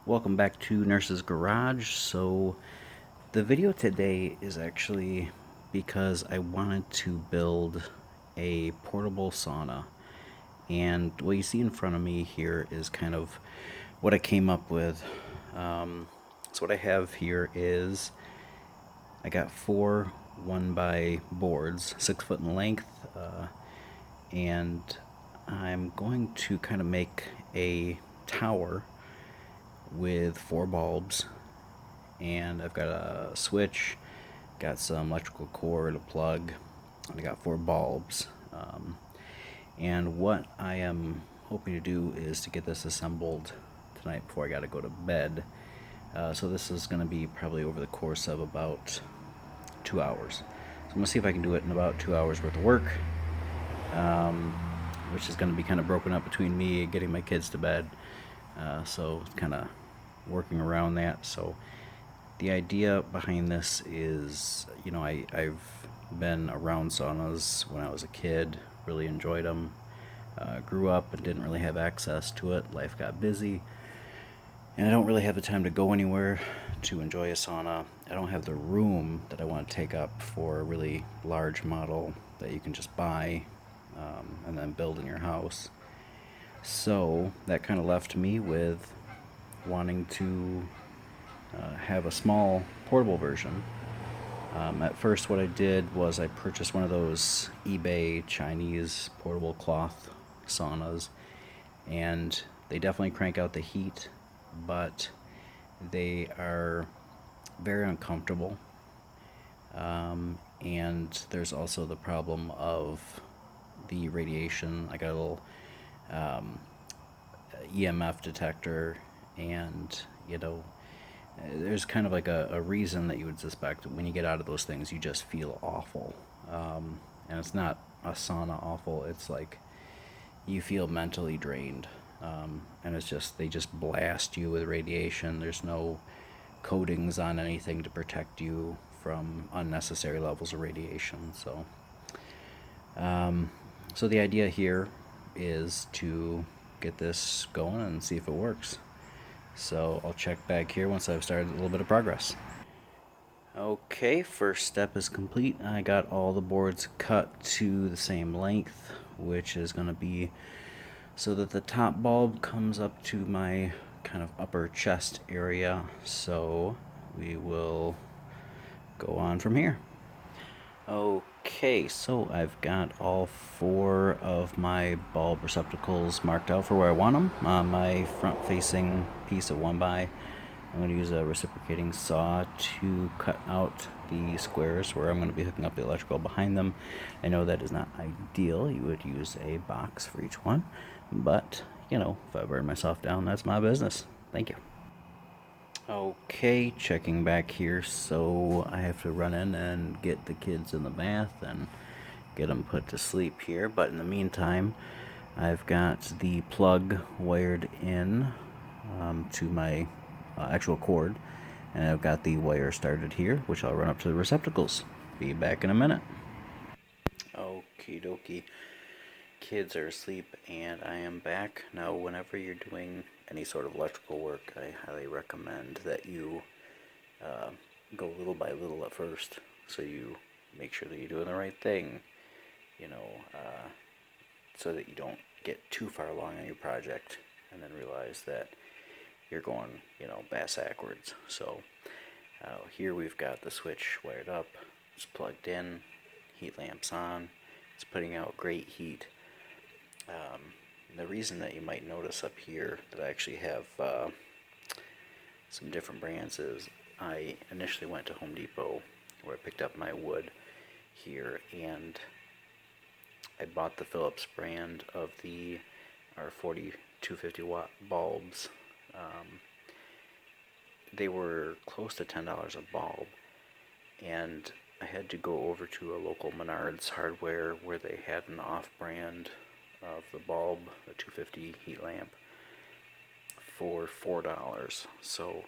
Welcome back to Nurse's Garage. So the video today is actually because I wanted to build a portable sauna, and what you see in front of me here is kind of what I came up with. So what I have here is I got 4 1x boards, 6 foot in length, and I'm going to kind of make a tower with 4 bulbs, and I've got a switch, got some electrical cord, a plug, and I got 4 bulbs. And what I am hoping to do is to get this assembled tonight before I got to go to bed. So this is going to be probably over the course of about 2 hours. So I'm going to see if I can do it in about 2 hours worth of work, which is going to be kind of broken up between me and getting my kids to bed. So kind of working around that. So the idea behind this is, I've been around saunas when I was a kid, really enjoyed them. Grew up and didn't really have access to it. Life got busy, and I don't really have the time to go anywhere to enjoy a sauna. I don't have the room that I want to take up for a really large model that you can just buy and then build in your house. So that kind of left me with wanting to have a small portable version. At first, what I did was I purchased one of those eBay Chinese portable cloth saunas, and they definitely crank out the heat, but they are very uncomfortable. And there's also the problem of the radiation. I got a little EMF detector, and there's kind of like a reason that you would suspect when you get out of those things you just feel awful. And it's not a sauna awful, it's like you feel mentally drained. And it's just, they just blast you with radiation. There's no coatings on anything to protect you from unnecessary levels of radiation. So the idea here is to get this going and see if it works. So I'll check back here once I've started a little bit of progress. Okay, first step is complete. I got all the boards cut to the same length, which is going to be so that the top bulb comes up to my kind of upper chest area. So we will go on from here. Okay, so I've got all 4 of my bulb receptacles marked out for where I want them. On my front facing piece of 1x, I'm going to use a reciprocating saw to cut out the squares where I'm going to be hooking up the electrical behind them. I know that is not ideal. You would use a box for each one, but if I burn myself down, that's my business. Thank you. Okay, checking back here, so I have to run in and get the kids in the bath and get them put to sleep here, but in the meantime, I've got the plug wired in to my actual cord, and I've got the wire started here, which I'll run up to the receptacles. Be back in a minute. Okie dokie. Kids are asleep and I am back. Now, whenever you're doing any sort of electrical work, I highly recommend that you go little by little at first, so you make sure that you're doing the right thing, so that you don't get too far along on your project and then realize that you're going, bass backwards. So here we've got the switch wired up, it's plugged in, heat lamps on, it's putting out great heat. The reason that you might notice up here that I actually have some different brands is I initially went to Home Depot where I picked up my wood here, and I bought the Philips brand of the R40 250 watt bulbs. They were close to $10 a bulb, and I had to go over to a local Menards hardware where they had an off-brand of the bulb, the 250 heat lamp, for $4. So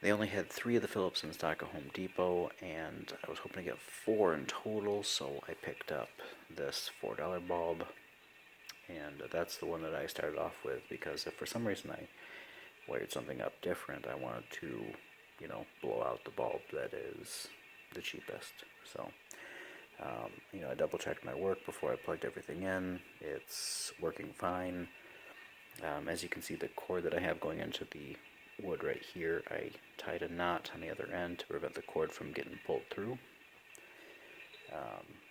they only had 3 of the Philips in stock at Home Depot, and I was hoping to get 4 in total, so I picked up this $4 bulb, and that's the one that I started off with, because if for some reason I wired something up different, I wanted to, blow out the bulb that is the cheapest. So, I double checked my work before I plugged everything in. It's working fine. As you can see, the cord that I have going into the wood right here, I tied a knot on the other end to prevent the cord from getting pulled through.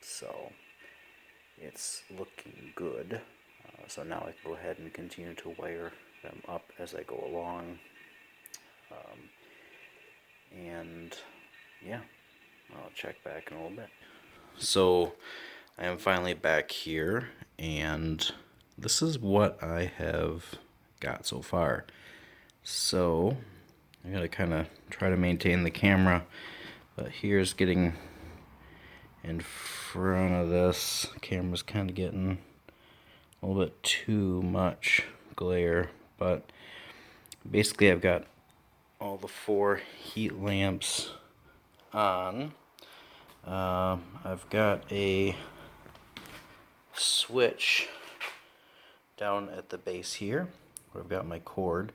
So it's looking good. So now I can go ahead and continue to wire them up as I go along. And yeah, I'll check back in a little bit. So I am finally back here, and this is what I have got so far. So I gotta kind of try to maintain the camera, but here's getting in front of this. Camera's kind of getting a little bit too much glare, but basically I've got all the 4 heat lamps on. I've got a switch down at the base here where I've got my cord,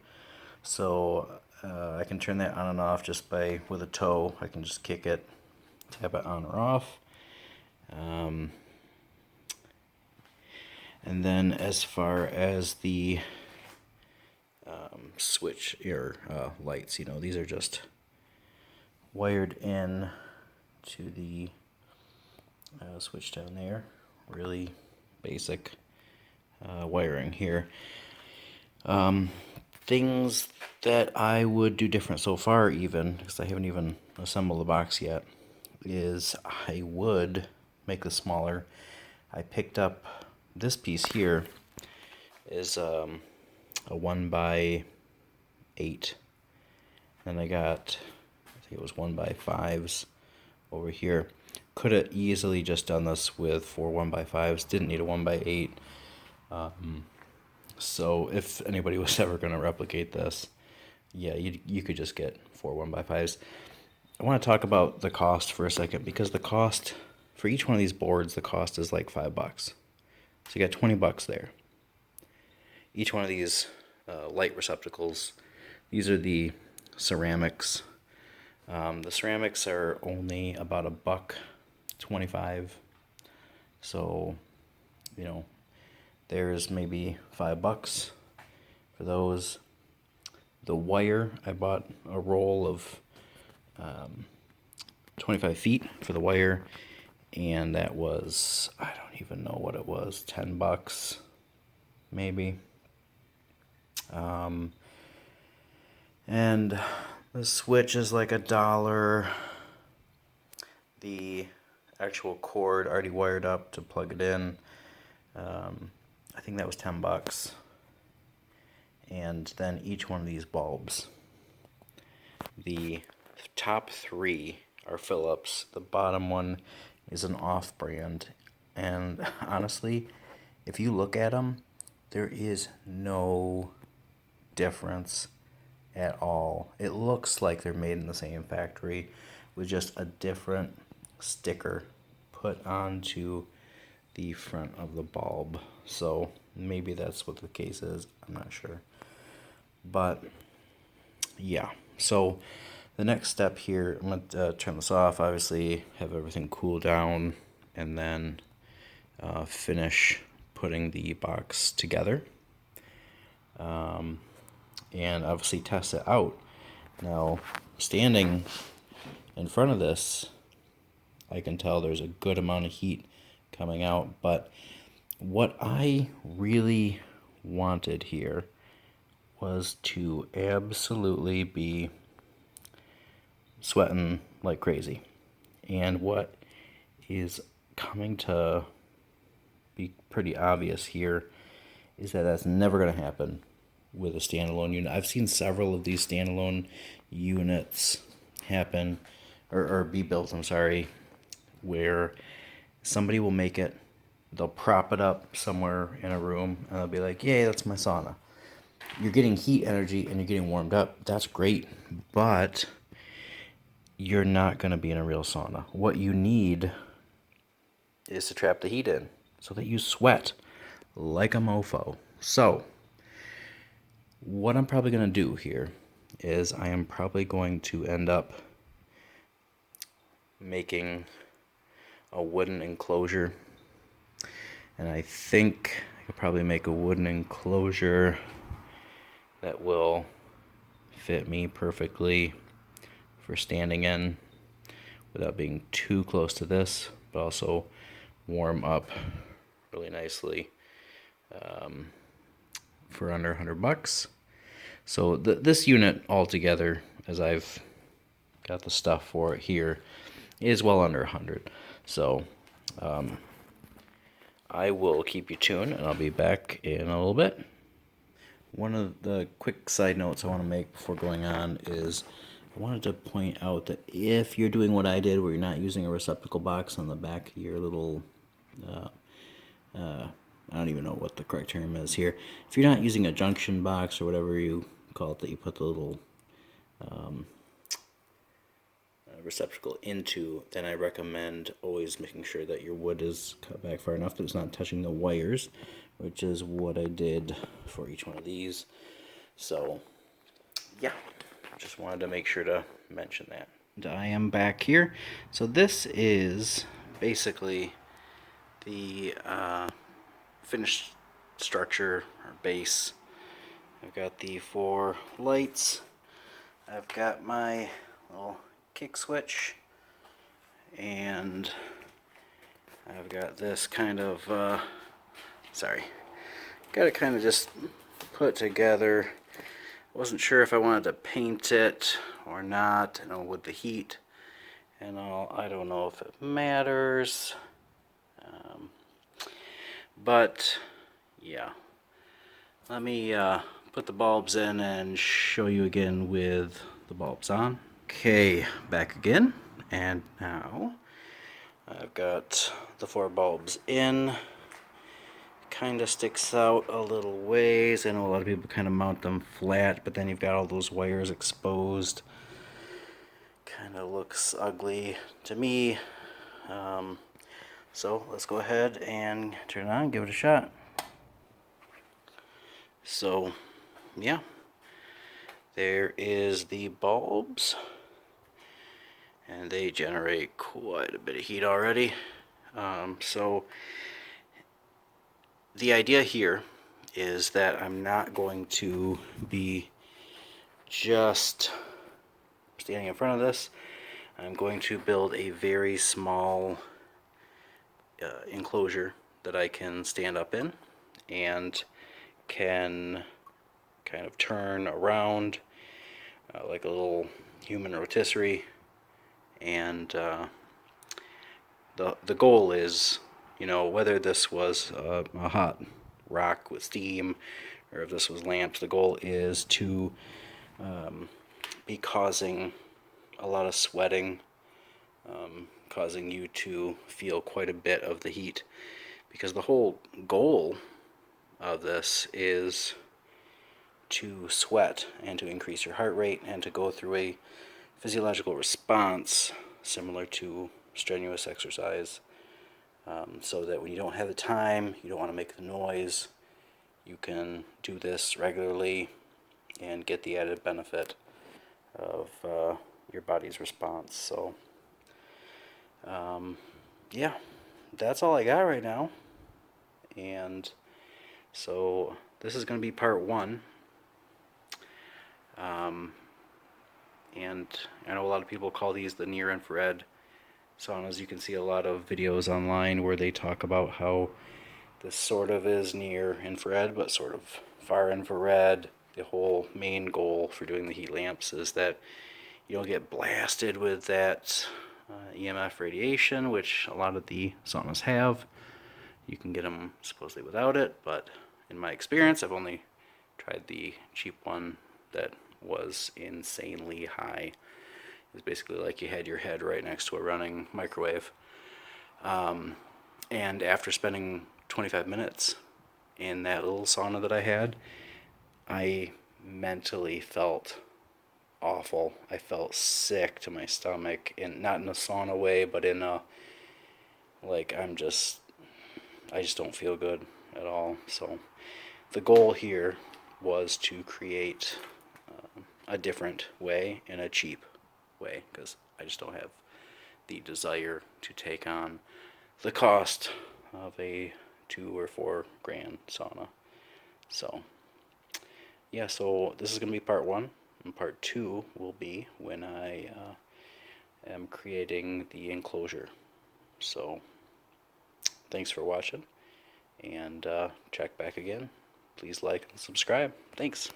so I can turn that on and off just with a toe. I can just kick it, tap it on or off. And then as far as the switch or lights, these are just wired in to the switch down there. Really basic wiring here. Things that I would do different so far, even because I haven't even assembled the box yet, is I would make this smaller. I picked up this piece here is a 1x8, and I got, I think it was 1x5s over here. Could have easily just done this with 4 1x5s, didn't need a 1x8. So if anybody was ever going to replicate this, yeah, you could just get 4 1x5s. I want to talk about the cost for a second, because the cost for each one of these boards, the cost is like $5. So you got $20 there. Each one of these light receptacles, these are the ceramics. The ceramics are only about $1.25. So, there's maybe $5 for those. The wire, I bought a roll of 25 feet for the wire, and that was, I don't even know what it was, $10 maybe. And the switch is like $1. The actual cord already wired up to plug it in, I think that was $10. And then each one of these bulbs. The top 3 are Philips. The bottom one is an off-brand. And honestly, if you look at them, there is no difference at all. It looks like they're made in the same factory with just a different sticker put onto the front of the bulb. So maybe that's what the case is. I'm not sure. But yeah, so the next step here, I'm going to turn this off, obviously have everything cool down, and then finish putting the box together. And obviously test it out. Now, standing in front of this, I can tell there's a good amount of heat coming out, but what I really wanted here was to absolutely be sweating like crazy. And what is coming to be pretty obvious here is that that's never going to happen with a standalone unit. I've seen several of these standalone units happen, or be built, I'm sorry, where somebody will make it, they'll prop it up somewhere in a room, and they'll be like, yay, that's my sauna. You're getting heat energy and you're getting warmed up. That's great, but you're not going to be in a real sauna. What you need is to trap the heat in so that you sweat like a mofo. So what I'm probably going to do here is I am probably going to end up making a wooden enclosure. And I think I could probably make a wooden enclosure that will fit me perfectly for standing in without being too close to this, but also warm up really nicely for under $100. So this unit altogether, as I've got the stuff for it here, is well under 100. So I will keep you tuned, and I'll be back in a little bit. One of the quick side notes I want to make before going on is I wanted to point out that if you're doing what I did, where you're not using a receptacle box on the back of your little, I don't even know what the correct term is here. If you're not using a junction box or whatever you call it, that you put the little receptacle into, then I recommend always making sure that your wood is cut back far enough that it's not touching the wires, which is what I did for each one of these. So yeah, just wanted to make sure to mention that. And I am back here. So this is basically the finished structure or base. I've got the 4 lights. I've got my little kick switch, and I've got this kind of got it kind of just put together. Wasn't sure if I wanted to paint it or not, you know, with the heat and all. I don't know if it matters, but yeah, let me put the bulbs in and show you again with the bulbs on. Okay, back again, and now I've got the 4 bulbs in. Kind of sticks out a little ways. I know a lot of people kind of mount them flat, but then you've got all those wires exposed. Kind of looks ugly to me. So let's go ahead and turn it on and give it a shot. So yeah, there is the bulbs, and they generate quite a bit of heat already. So the idea here is that I'm not going to be just standing in front of this. I'm going to build a very small enclosure that I can stand up in and can kind of turn around like a little human rotisserie. And the goal is, you know, whether this was a hot rock with steam or if this was lamps, the goal is to be causing a lot of sweating, causing you to feel quite a bit of the heat, because the whole goal of this is to sweat and to increase your heart rate and to go through a physiological response similar to strenuous exercise, so that when you don't have the time, you don't want to make the noise, you can do this regularly and get the added benefit of your body's response. So yeah, that's all I got right now. And so this is going to be part 1. And I know a lot of people call these the near infrared saunas. You can see a lot of videos online where they talk about how this sort of is near infrared, but sort of far infrared. The whole main goal for doing the heat lamps is that you don't get blasted with that EMF radiation, which a lot of the saunas have. You can get them supposedly without it, but in my experience, I've only tried the cheap one that was insanely high. It was basically like you had your head right next to a running microwave. And after spending 25 minutes in that little sauna that I had, I mentally felt awful. I felt sick to my stomach, and not in a sauna way, but in a, like, I just don't feel good at all. So the goal here was to create a different way and a cheap way, because I just don't have the desire to take on the cost of a 2 or 4 grand sauna. So yeah, so this is going to be part 1, and part 2 will be when I am creating the enclosure. So thanks for watching, and check back again. Please like and subscribe. Thanks.